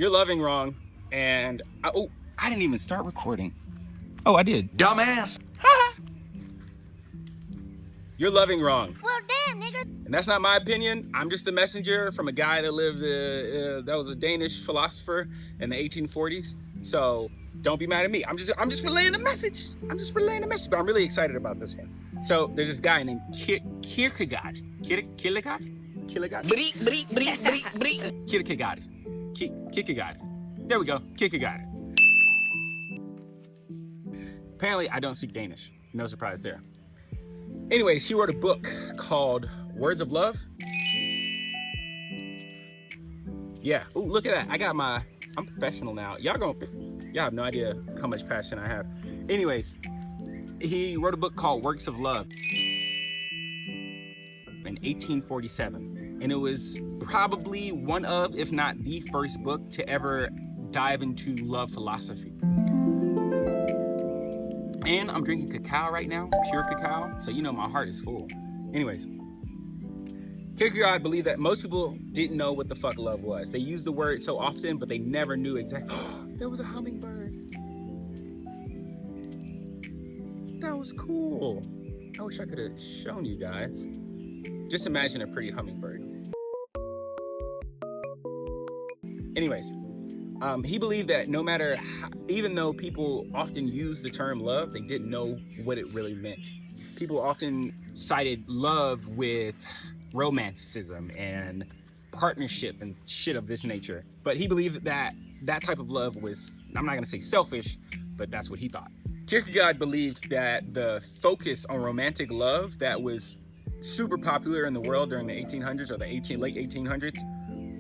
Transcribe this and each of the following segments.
You're loving wrong, and I didn't even start recording. Oh, I did. Dumbass. You're loving wrong. Well, damn, nigga. And that's not my opinion. I'm just the messenger from a guy that lived, that was a Danish philosopher in the 1840s. So don't be mad at me. I'm just relaying the message. I'm just relaying the message, but I'm really excited about this one. So there's this guy named Kierkegaard. Kierkegaard? Kierkegaard. There we go. Kierkegaard. Apparently, I don't speak Danish. No surprise there. Anyways, he wrote a book called Words of Love. Yeah. Ooh, look at that. I'm professional now. Y'all have no idea how much passion I have. Anyways, he wrote a book called Works of Love in 1847. And it was probably one of, if not the first book to ever dive into love philosophy. And I'm drinking cacao right now, pure cacao, so you know my heart is full. Anyways, Kierkegaard believed that most people didn't know what the fuck love was. They used the word so often, but they never knew exactly. There was a hummingbird. That was cool. I wish I could have shown you guys. Just imagine a pretty hummingbird. Anyways, he believed that no matter how, even though people often use the term love, they didn't know what it really meant. People often cited love with romanticism and partnership and shit of this nature. But he believed that that type of love was, I'm not gonna say selfish, but that's what he thought. Kierkegaard believed that the focus on romantic love that was super popular in the world during the 1800s or the late 1800s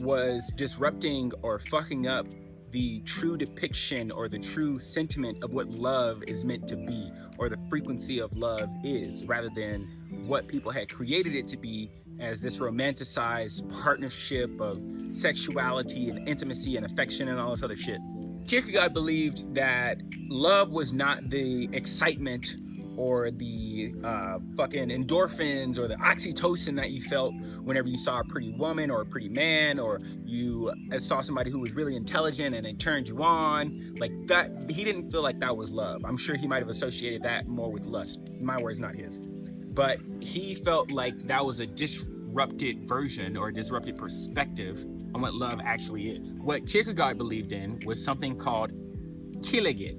was disrupting or fucking up the true depiction or the true sentiment of what love is meant to be, or the frequency of love is, rather than what people had created it to be as this romanticized partnership of sexuality and intimacy and affection and all this other shit. Kierkegaard believed that love was not the excitement or the fucking endorphins or the oxytocin that you felt whenever you saw a pretty woman or a pretty man, or you saw somebody who was really intelligent and it turned you on. Like that, he didn't feel like that was love. I'm sure he might have associated that more with lust. My words, not his. But he felt like that was a disrupted version or a disrupted perspective on what love actually is. What Kierkegaard believed in was something called Kierkegaard.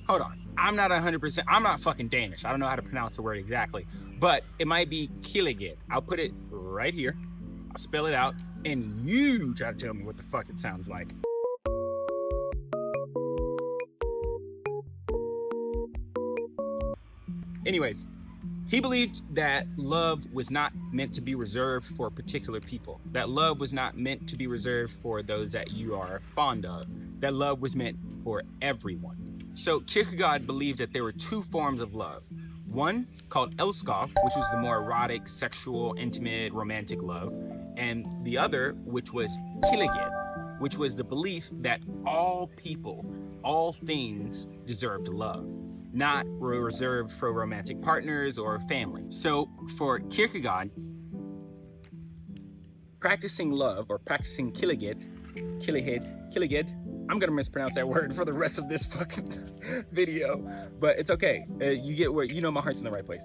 Hold on, I'm not 100%, I'm not fucking Danish. I don't know how to pronounce the word exactly, but it might be Kierkegaard. I'll put it right here. I'll spell it out, and you try to tell me what the fuck it sounds like. Anyways, he believed that love was not meant to be reserved for particular people. That love was not meant to be reserved for those that you are fond of. That love was meant for everyone. So Kierkegaard believed that there were two forms of love. One called elskov, which was the more erotic, sexual, intimate, romantic love. And the other, which was Kierkegaard, which was the belief that all people, all things deserved love, not reserved for romantic partners or family. So for Kierkegaard, practicing love or practicing Kierkegaard, I'm gonna mispronounce that word for the rest of this fucking video, but it's okay. You get where, you know, my heart's in the right place.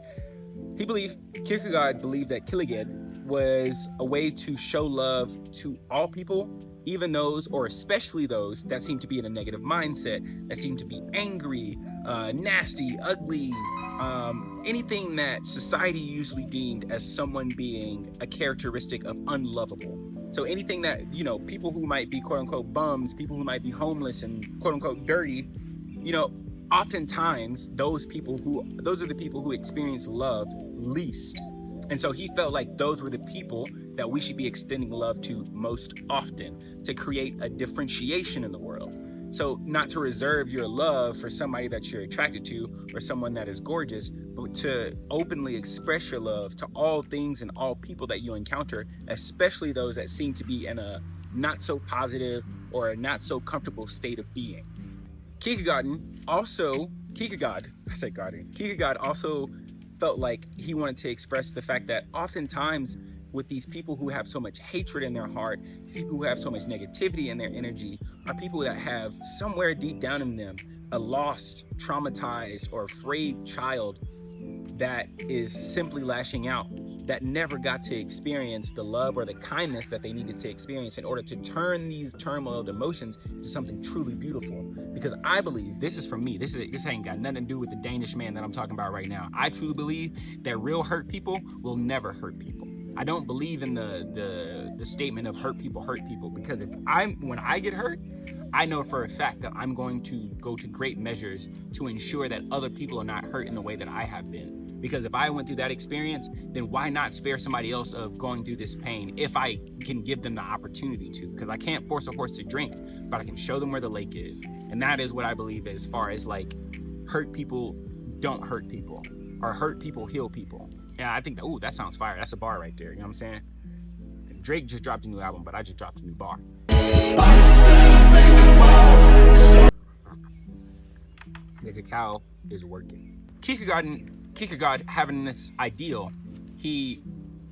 Kierkegaard believed that Kierkegaard was a way to show love to all people, even those, or especially those, that seem to be in a negative mindset, that seem to be angry, nasty, ugly, anything that society usually deemed as someone being a characteristic of unlovable. So anything that, you know, people who might be quote unquote bums, people who might be homeless and quote unquote dirty, you know, oftentimes those are the people who experience love least. And so he felt like those were the people that we should be extending love to most often, to create a differentiation in the world. So not to reserve your love for somebody that you're attracted to or someone that is gorgeous, but to openly express your love to all things and all people that you encounter, especially those that seem to be in a not so positive or a not so comfortable state of being. Kierkegaard also felt like he wanted to express the fact that oftentimes with these people who have so much hatred in their heart, people who have so much negativity in their energy, are people that have somewhere deep down in them a lost, traumatized, or afraid child that is simply lashing out, that never got to experience the love or the kindness that they needed to experience in order to turn these turmoiled emotions into something truly beautiful. Because I believe, this is from me, this ain't got nothing to do with the Danish man that I'm talking about right now. I truly believe that real hurt people will never hurt people. I don't believe in the statement of hurt people, because when I get hurt, I know for a fact that I'm going to go to great measures to ensure that other people are not hurt in the way that I have been. Because if I went through that experience, then why not spare somebody else of going through this pain if I can give them the opportunity to? Because I can't force a horse to drink, but I can show them where the lake is. And that is what I believe as far as like hurt people don't hurt people, or hurt people heal people. Yeah, I think that, that sounds fire. That's a bar right there. You know what I'm saying? Drake just dropped a new album, but I just dropped a new bar. The cacao is working. Kierkegaard having this ideal, he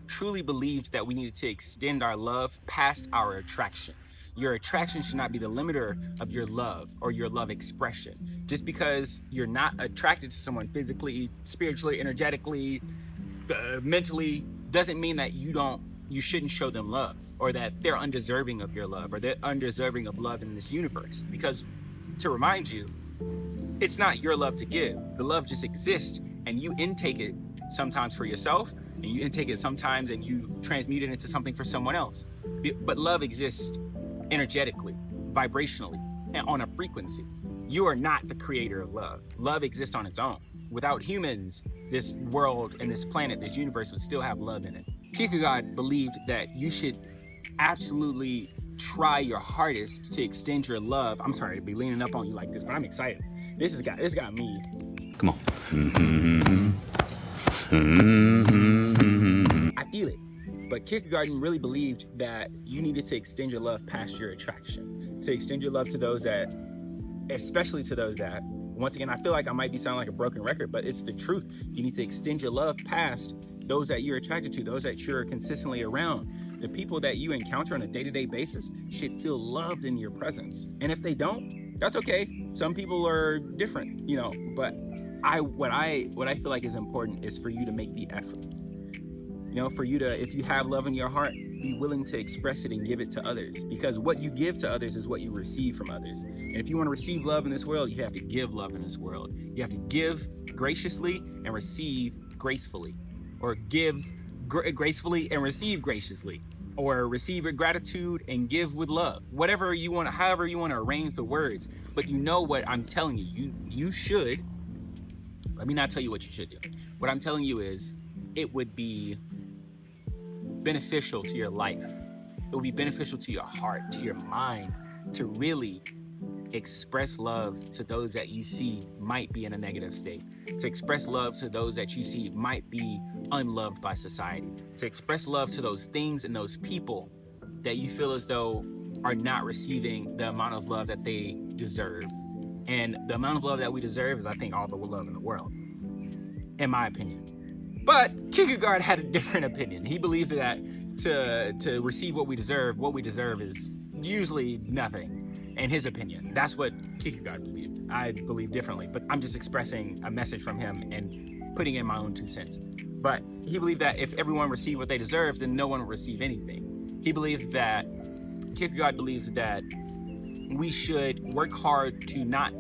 truly believed that we needed to extend our love past our attraction. Your attraction should not be the limiter of your love or your love expression. Just because you're not attracted to someone physically, spiritually, energetically, mentally, doesn't mean that you shouldn't show them love, or that they're undeserving of your love, or they're undeserving of love in this universe. Because, to remind you, it's not your love to give. The love just exists, and you intake it sometimes for yourself, and you intake it sometimes and you transmute it into something for someone else. But love exists energetically, vibrationally, and on a frequency. You are not the creator of love. Love exists on its own. Without humans, this world and this planet, this universe would still have love in it. Kierkegaard believed that you should absolutely try your hardest to extend your love. I'm sorry to be leaning up on you like this, but I'm excited. This got me. Come on. I feel it. But Kierkegaard really believed that you needed to extend your love past your attraction. To extend your love to those that, especially to those that, once again, I feel like I might be sounding like a broken record, but it's the truth. You need to extend your love past those that you're attracted to, those that you're consistently around. The people that you encounter on a day-to-day basis should feel loved in your presence. And if they don't, that's okay. Some people are different, but what I feel like is important is for you to make the effort. For you to, if you have love in your heart, be willing to express it and give it to others. Because what you give to others is what you receive from others. And if you want to receive love in this world, you have to give love in this world. You have to give graciously and receive gracefully. Or give gracefully and receive graciously. Or receive with gratitude and give with love. Whatever you want, however you want to arrange the words. But you know what I'm telling you. You should, let me not tell you what you should do. What I'm telling you is, it would be beneficial to your life. It would be beneficial to your heart, to your mind, to really express love to those that you see might be in a negative state. To express love to those that you see might be unloved by society. To express love to those things and those people that you feel as though are not receiving the amount of love that they deserve. And the amount of love that we deserve is, I think, all the love in the world, in my opinion. But Kierkegaard had a different opinion. He believed that to receive what we deserve is usually nothing, in his opinion. That's what Kierkegaard believed. I believe differently, but I'm just expressing a message from him and putting in my own 2 cents. But he believed that if everyone received what they deserved, then no one would receive anything. Kierkegaard believes that we should work hard to not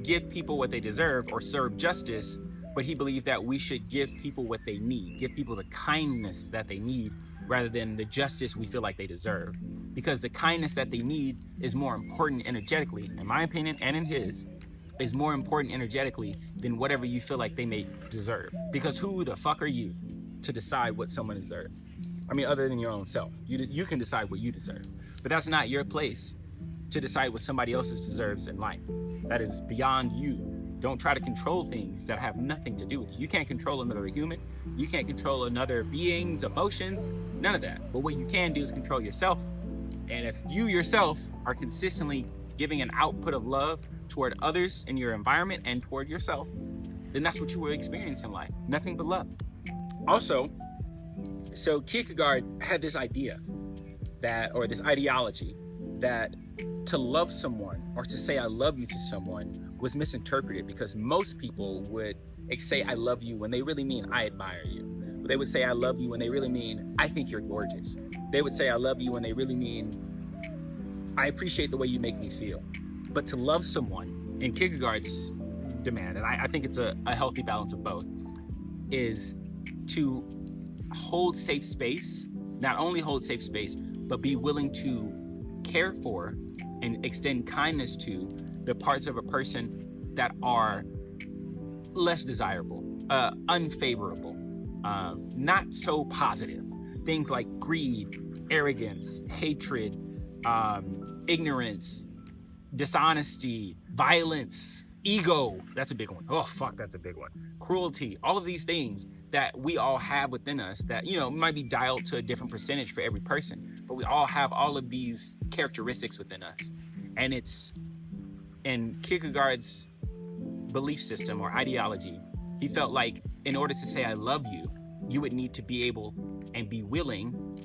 give people what they deserve or serve justice, but he believed that we should give people what they need, give people the kindness that they need, rather than the justice we feel like they deserve. Because the kindness that they need is more important energetically, in my opinion and in his, is more important energetically than whatever you feel like they may deserve. Because who the fuck are you to decide what someone deserves? I mean, other than your own self. You can decide what you deserve. But that's not your place to decide what somebody else deserves in life. That is beyond you. Don't try to control things that have nothing to do with you. You can't control another human. You can't control another being's emotions. None of that. But what you can do is control yourself. And if you yourself are consistently giving an output of love toward others in your environment and toward yourself, then that's what you will experience in life. Nothing but love. Also, So Kierkegaard had this idea or this ideology that to love someone or to say I love you to someone was misinterpreted, because most people would say I love you when they really mean I admire you. They would say I love you when they really mean I think you're gorgeous. They would say I love you when they really mean I appreciate the way you make me feel. But to love someone, in Kierkegaard's demand, and I think it's a healthy balance of both, is to hold safe space, not only hold safe space, but be willing to care for and extend kindness to the parts of a person that are less desirable, unfavorable, not so positive. Things like greed, arrogance, hatred, ignorance, dishonesty, violence, ego. That's a big one. Oh, fuck, that's a big one. Cruelty, all of these things that we all have within us that, might be dialed to a different percentage for every person, but we all have all of these characteristics within us. And it's in Kierkegaard's belief system or ideology, he felt like in order to say I love you, you would need to be able and be willing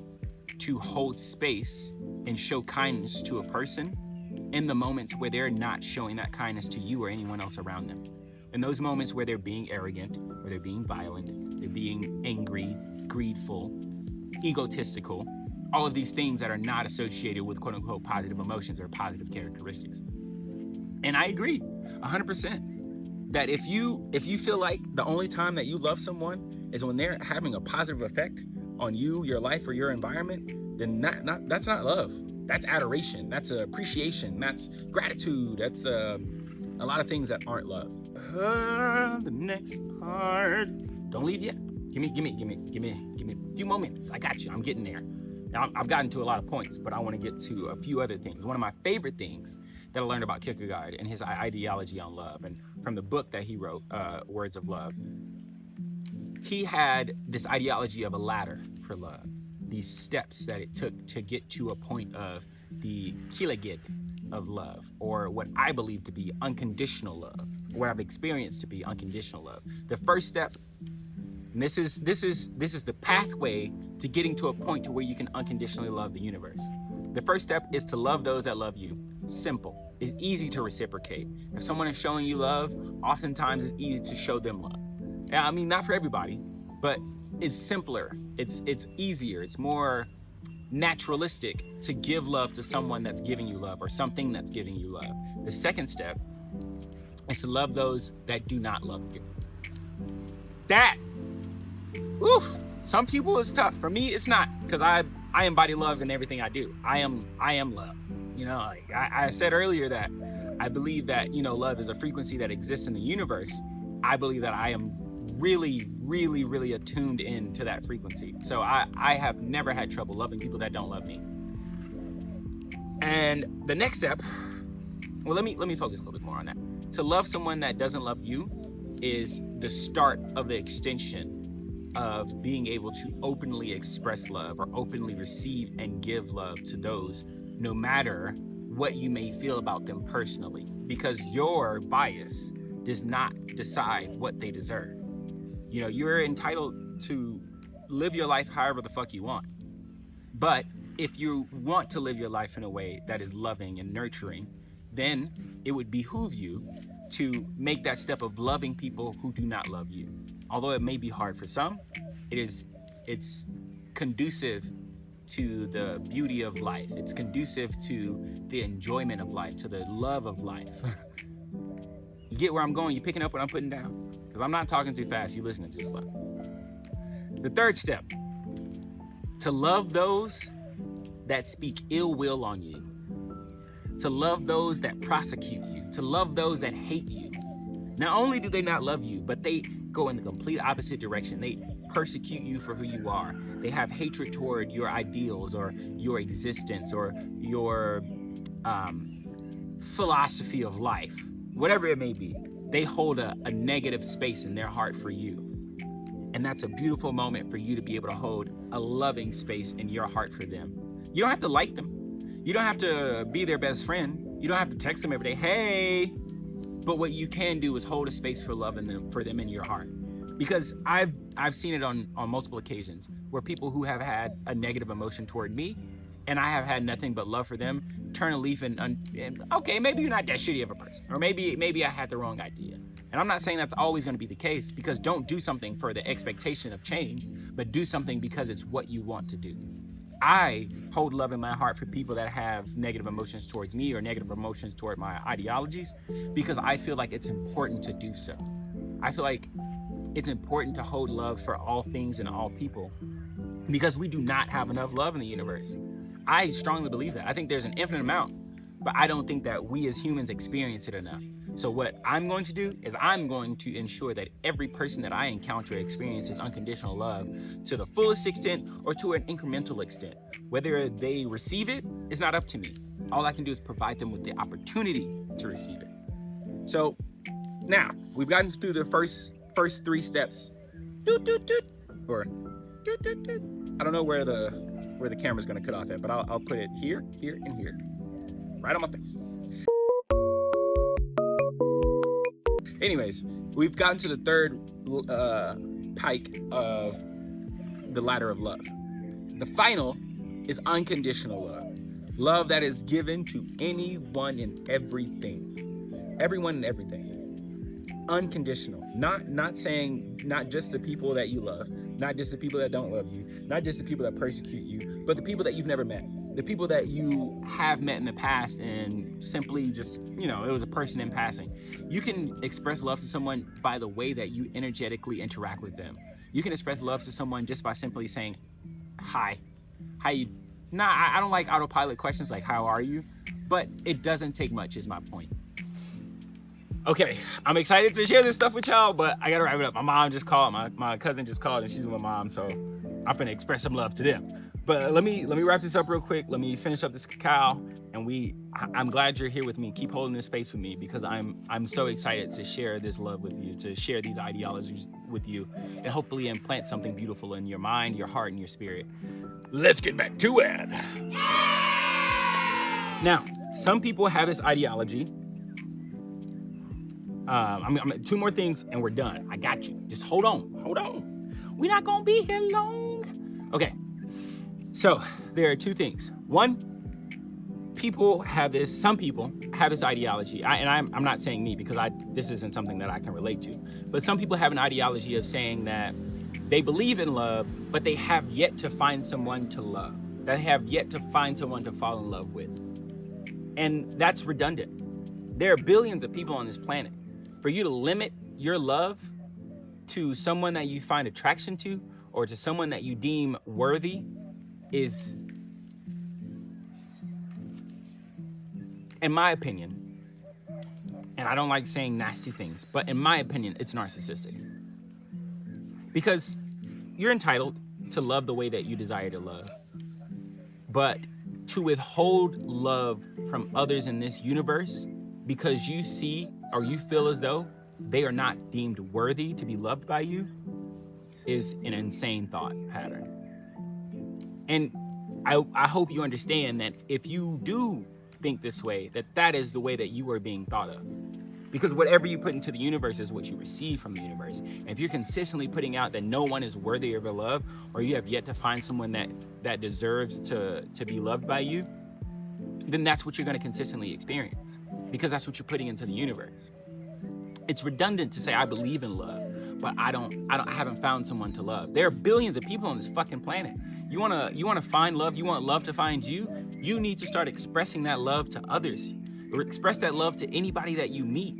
to hold space and show kindness to a person in the moments where they're not showing that kindness to you or anyone else around them. In those moments where they're being arrogant, where they're being violent, they're being angry, greedful, egotistical, all of these things that are not associated with quote unquote positive emotions or positive characteristics. And I agree 100% that if you feel like the only time that you love someone is when they're having a positive effect on you, your life, or your environment, then that's not love. That's adoration. That's appreciation. That's gratitude. That's a lot of things that aren't love. The next part. Don't leave yet. Give me a few moments. I got you. I'm getting there. Now, I've gotten to a lot of points, but I want to get to a few other things. One of my favorite things that I learned about Kierkegaard and his ideology on love, and from the book that he wrote, Words of Love, he had this ideology of a ladder for love. These steps that it took to get to a point of the Kierkegaard of love, or what I believe to be unconditional love, what I've experienced to be unconditional love. The first step, and this is the pathway to getting to a point to where you can unconditionally love the universe. The first step is to love those that love you. Simple. It's easy to reciprocate. If someone is showing you love, oftentimes it's easy to show them love. I mean, not for everybody, but it's simpler. It's easier. It's more naturalistic to give love to someone that's giving you love, or something that's giving you love. The second step is to love those that do not love you. That, oof, some people it's tough. For me, it's not, because I embody love in everything I do. I am love. Like I said earlier that I believe that, love is a frequency that exists in the universe. I believe that I am really, really, really attuned into that frequency. So I have never had trouble loving people that don't love me. And the next step, well, let me focus a little bit more on that. To love someone that doesn't love you is the start of the extension of being able to openly express love or openly receive and give love to those, no matter what you may feel about them personally, because your bias does not decide what they deserve. You're entitled to live your life however the fuck you want. But if you want to live your life in a way that is loving and nurturing, then it would behoove you to make that step of loving people who do not love you. Although it may be hard for some, it's conducive to the beauty of life. It's conducive to the enjoyment of life, to the love of life. You get where I'm going? You picking up what I'm putting down? Because I'm not talking too fast. You listening too slow. The third step, to love those that speak ill will on you, to love those that prosecute you, to love those that hate you. Not only do they not love you, but they go in the complete opposite direction. They persecute you for who you are. They have hatred toward your ideals or your existence or your philosophy of life, whatever it may be. They hold a negative space in their heart for you. And that's a beautiful moment for you to be able to hold a loving space in your heart for them. You don't have to like them. You don't have to be their best friend. You don't have to text them every day, hey. But what you can do is hold a space for love for them in your heart. Because I've seen it on multiple occasions where people who have had a negative emotion toward me, and I have had nothing but love for them, turn a leaf and okay, maybe you're not that shitty of a person, or maybe I had the wrong idea. And I'm not saying that's always going to be the case, because don't do something for the expectation of change, but do something because it's what you want to do. I hold love in my heart for people that have negative emotions towards me or negative emotions toward my ideologies, because I feel like it's important to do so. I feel like it's important to hold love for all things and all people, because we do not have enough love in the universe. I strongly believe that. I think there's an infinite amount, but I don't think that we as humans experience it enough. So what I'm going to do is I'm going to ensure that every person that I encounter experiences unconditional love to the fullest extent or to an incremental extent. Whether they receive it is not up to me. All I can do is provide them with the opportunity to receive it. So now we've gotten through the first 3 steps. Or I don't know where the camera's gonna cut off at, but I'll put it here, here, and here, right on my face. Anyways, we've gotten to the third pike of the ladder of love. The final is unconditional love. Love that is given to anyone and everything. Everyone and everything. Unconditional. Not saying not just the people that you love, not just the people that don't love you, not just the people that persecute you, but the people that you've never met. The people that you have met in the past and simply just, it was a person in passing. You can express love to someone by the way that you energetically interact with them. You can express love to someone just by simply saying, hi, how you? I don't like autopilot questions like, how are you? But it doesn't take much is my point. Okay, I'm excited to share this stuff with y'all, but I gotta wrap it up. My mom just called, my cousin just called, and she's with my mom, so I'm gonna express some love to them. But let me wrap this up real quick. Let me finish up this cacao, and I'm glad you're here with me. Keep holding this space with me, because I'm so excited to share this love with you, to share these ideologies with you, and hopefully implant something beautiful in your mind, your heart, and your spirit. Let's get back to it. Now, some people have this ideology. I'm 2 more things and we're done. I got you. Just hold on. We're not gonna be here long. Okay. So there are 2 things. One, some people have this ideology, and I'm not saying me, because this isn't something that I can relate to, but some people have an ideology of saying that they believe in love, but they have yet to find someone to love. They have yet to find someone to fall in love with. And that's redundant. There are billions of people on this planet. For you to limit your love to someone that you find attraction to, or to someone that you deem worthy, is, in my opinion, and I don't like saying nasty things, but in my opinion, it's narcissistic. Because you're entitled to love the way that you desire to love. But to withhold love from others in this universe because you see or you feel as though they are not deemed worthy to be loved by you is an insane thought pattern. And I hope you understand that if you do think this way, that is the way that you are being thought of. Because whatever you put into the universe is what you receive from the universe. And if you're consistently putting out that no one is worthy of your love, or you have yet to find someone that deserves to be loved by you, then that's what you're going to consistently experience, because that's what you're putting into the universe. It's redundant to say I believe in love, but I haven't found someone to love. There are billions of people on this fucking planet. You wanna find love, you want love to find you, you need to start expressing that love to others. Or express that love to anybody that you meet.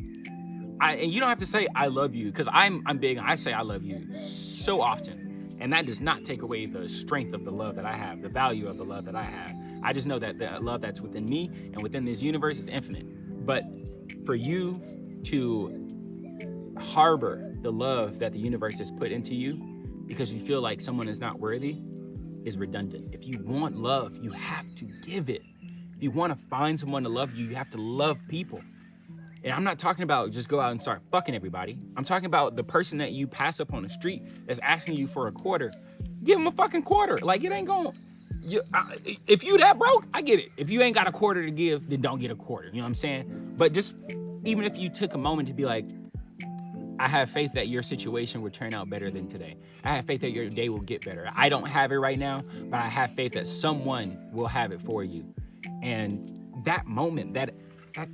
And you don't have to say I love you, because I'm big. I say I love you so often, and that does not take away the strength of the love that I have, the value of the love that I have. I just know that the love that's within me and within this universe is infinite. But for you to harbor the love that the universe has put into you because you feel like someone is not worthy is redundant. If you want love, you have to give it. If you want to find someone to love you, you have to love people. And I'm not talking about just go out and start fucking everybody. I'm talking about the person that you pass up on the street that's asking you for a quarter. Give them a fucking quarter. Like, it ain't going. If you that broke, I get it. If you ain't got a quarter to give, then don't get a quarter. You know what I'm saying? But just even if you took a moment to be like, I have faith that your situation will turn out better than today. I have faith that your day will get better. I don't have it right now, but I have faith that someone will have it for you. And that moment, that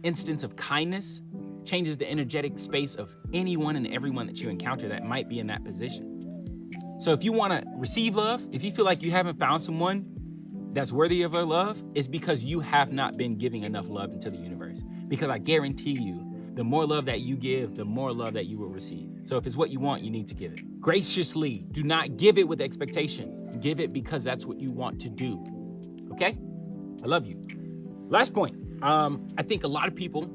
instance of kindness changes the energetic space of anyone and everyone that you encounter that might be in that position. So if you want to receive love, if you feel like you haven't found someone that's worthy of our love, it's because you have not been giving enough love into the universe. Because I guarantee you, the more love that you give, the more love that you will receive. So if it's what you want, you need to give it. Graciously, do not give it with expectation. Give it because that's what you want to do. Okay? I love you. Last point. I think a lot of people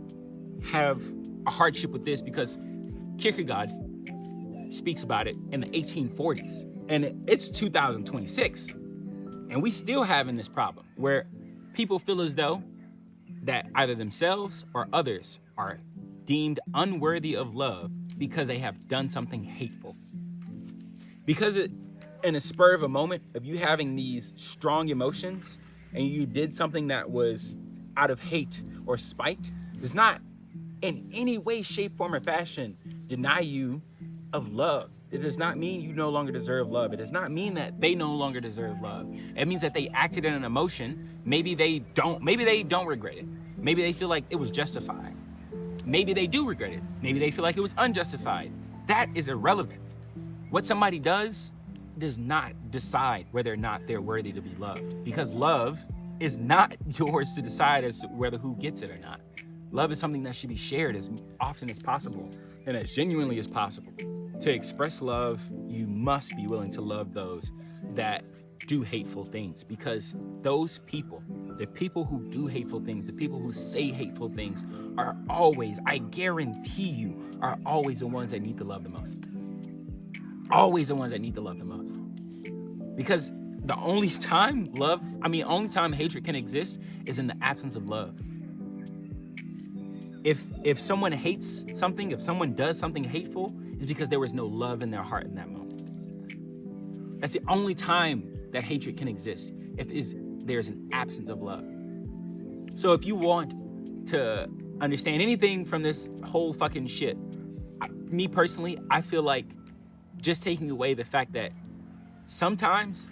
have a hardship with this because Kierkegaard speaks about it in the 1840s. And it's 2026. And we still having this problem where people feel as though that either themselves or others are deemed unworthy of love because they have done something hateful. Because in a spur of a moment of you having these strong emotions and you did something that was out of hate or spite, does not in any way, shape, form, or fashion deny you of love. It does not mean you no longer deserve love. It does not mean that they no longer deserve love. It means that they acted in an emotion. Maybe they don't regret it. Maybe they feel like it was justified. Maybe they do regret it. Maybe they feel like it was unjustified. That is irrelevant. What somebody does not decide whether or not they're worthy to be loved, because love is not yours to decide as to whether who gets it or not. Love is something that should be shared as often as possible and as genuinely as possible. To express love, you must be willing to love those that do hateful things, because those people, the people who do hateful things, the people who say hateful things are always, I guarantee you, are always the ones that need to love the most. Always the ones that need to love the most. Because the only time hatred can exist is in the absence of love. If someone hates something, if someone does something hateful, it's because there was no love in their heart in that moment. That's the only time that hatred can exist, if there's an absence of love. So if you want to understand anything from this whole fucking shit, me personally, I feel like just taking away the fact that sometimes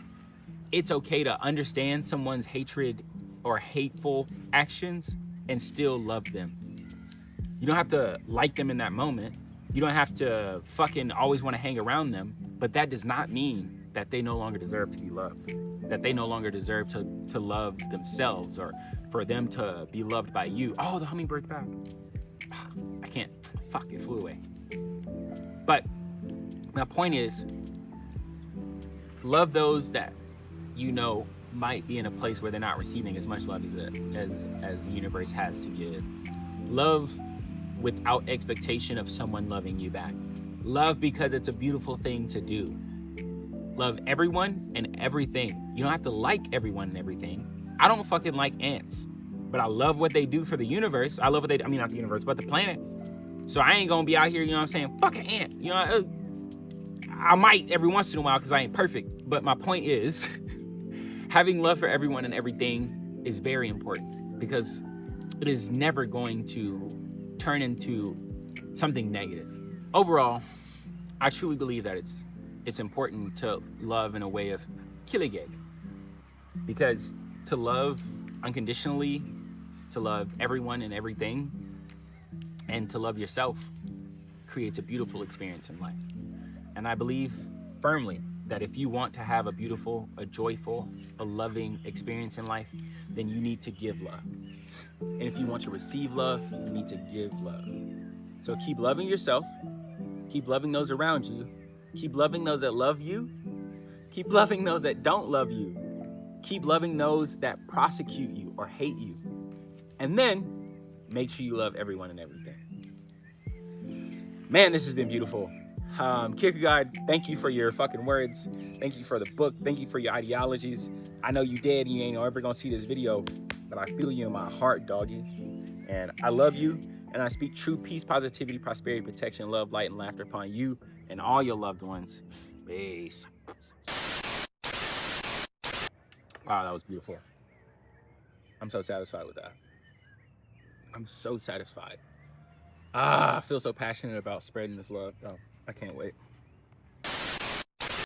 it's okay to understand someone's hatred or hateful actions and still love them. You don't have to like them in that moment. You don't have to fucking always want to hang around them, but that does not mean that they no longer deserve to be loved, that they no longer deserve to love themselves or for them to be loved by you. Oh, the hummingbird's back. I can't, fuck, it flew away. But my point is, love those that you know might be in a place where they're not receiving as much love as the universe has to give. Love without expectation of someone loving you back. Love because it's a beautiful thing to do. Love everyone and everything. You don't have to like everyone and everything. I don't fucking like ants, but I love what they do for the universe. I love what they, I mean, not the universe, but the planet. So I ain't gonna be out here, you know what I'm saying, fuck an ant. You know, I might every once in a while because I ain't perfect. But my point is, having love for everyone and everything is very important, because it is never going to turn into something negative. Overall, I truly believe that it's important to love in a way of Kierkegaard, because to love unconditionally, to love everyone and everything, and to love yourself creates a beautiful experience in life. And I believe firmly that if you want to have a beautiful, a joyful, a loving experience in life, then you need to give love. And if you want to receive love, you need to give love. So keep loving yourself, keep loving those around you, keep loving those that love you, keep loving those that don't love you, keep loving those that prosecute you or hate you, and then make sure you love everyone and everything. Man, this has been beautiful. Kierkegaard, thank you for your fucking words. Thank you for the book. Thank you for your ideologies. I know you dead and you ain't ever gonna see this video, but I feel you in my heart, doggy. And I love you, and I speak true peace, positivity, prosperity, protection, love, light, and laughter upon you and all your loved ones. Peace. Wow, that was beautiful. I'm so satisfied with that. I'm so satisfied. I feel so passionate about spreading this love. Oh, I can't wait.